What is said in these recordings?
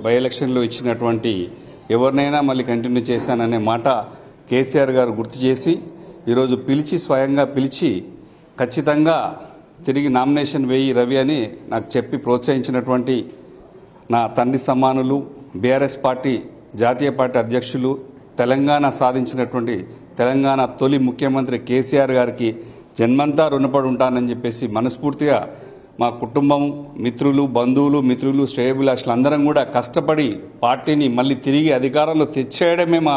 By ఎలక్షన్లో ఇచ్చినటువంటి ఎవరినైనా మళ్ళీ కంటిన్యూ చేశాననే మాట కేసీఆర్ గారు గుర్తు చేసి ఈరోజు స్వయంగా పిలిచి ఖచ్చితంగా తిరిగి నామినేషన్ వేయి రవి అని నాకు చెప్పి ప్రోత్సహించినటువంటి నా తండ్రి సమానులు బీఆర్ఎస్ పార్టీ జాతీయ పార్టీ అధ్యక్షులు తెలంగాణ సాధించినటువంటి తెలంగాణ తొలి ముఖ్యమంత్రి కేసీఆర్ గారికి జన్మంతా రుణపడి ఉంటానని చెప్పేసి మనస్ఫూర్తిగా మా కుటుంబం మిత్రులు బంధువులు మిత్రులు శ్రేయభిలాషులు అందరం కూడా కష్టపడి పార్టీని మళ్ళీ తిరిగి అధికారంలో తెచ్చేయడమే మా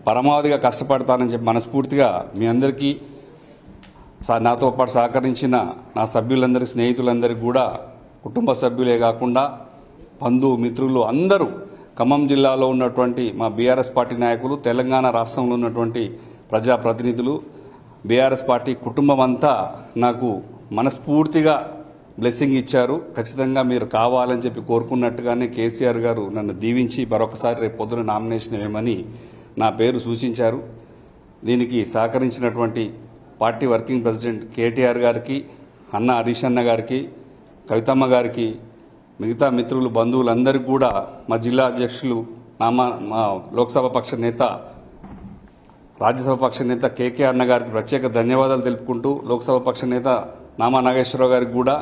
పరమావధిగా కష్టపడతానని చెప్పి మనస్ఫూర్తిగా మీ అందరికీ నాతో పాటు సహకరించిన నా సభ్యులందరి స్నేహితులందరికీ కూడా కుటుంబ సభ్యులే కాకుండా బంధువు మిత్రులు అందరూ ఖమ్మం జిల్లాలో ఉన్నటువంటి మా బీఆర్ఎస్ పార్టీ నాయకులు తెలంగాణ రాష్ట్రంలో ఉన్నటువంటి ప్రజాప్రతినిధులు బీఆర్ఎస్ పార్టీ కుటుంబం అంతా నాకు మనస్ఫూర్తిగా బ్లెస్సింగ్ ఇచ్చారు. ఖచ్చితంగా మీరు కావాలని చెప్పి కోరుకున్నట్టుగానే కేసీఆర్ గారు నన్ను దీవించి మరొకసారి రేపు పొద్దున నామినేషన్ వేయమని నా పేరు సూచించారు. దీనికి సహకరించినటువంటి పార్టీ వర్కింగ్ ప్రెసిడెంట్ కేటీఆర్ గారికి, అన్న హరీష్ అన్న గారికి, కవితమ్మ గారికి, మిగతా మిత్రులు బంధువులందరికీ కూడా మా జిల్లా అధ్యక్షులు మా లోక్సభ పక్ష నేత రాజ్యసభ పక్ష నేత కేకే అన్న గారికి ప్రత్యేక ధన్యవాదాలు తెలుపుకుంటూ లోక్సభ పక్ష నేత నామా నాగేశ్వరరావు గారికి కూడా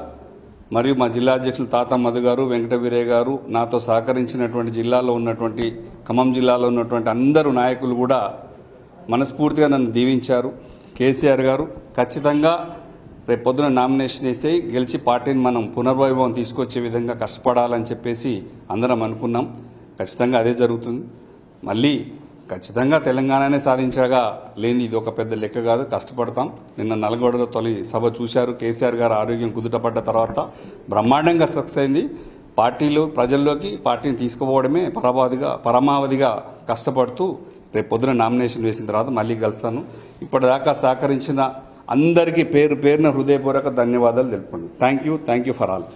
మరియు మా జిల్లా అధ్యక్షులు తాత మధు గారు వెంకట వీరయ్య గారు నాతో సహకరించినటువంటి జిల్లాలో ఉన్నటువంటి ఖమ్మం జిల్లాలో ఉన్నటువంటి అందరూ నాయకులు కూడా మనస్ఫూర్తిగా నన్ను దీవించారు. కేసీఆర్ గారు ఖచ్చితంగా రేపు పొద్దున నామినేషన్ వేసి గెలిచి పార్టీని మనం పునర్వైభవం తీసుకొచ్చే విధంగా కష్టపడాలని చెప్పేసి అందరం అనుకున్నాం. ఖచ్చితంగా అదే జరుగుతుంది. మళ్ళీ ఖచ్చితంగా తెలంగాణనే సాధించగా లేని ఇది ఒక పెద్ద లెక్క కాదు, కష్టపడతాం. నిన్న నల్గొండలో తొలి సభ చూశారు. కేసీఆర్ గారు ఆరోగ్యం కుదుటపడ్డ తర్వాత బ్రహ్మాండంగా సక్సెస్ అయింది. పార్టీలో ప్రజల్లోకి పార్టీని తీసుకుపోవడమే పరమావధిగా కష్టపడుతూ రేపు పొద్దున నామినేషన్ వేసిన తర్వాత మళ్ళీ కలుస్తాను. ఇప్పటిదాకా సహకరించిన అందరికీ పేరు పేరున హృదయపూర్వక ధన్యవాదాలు తెలుపుకోండి. Thank you for all.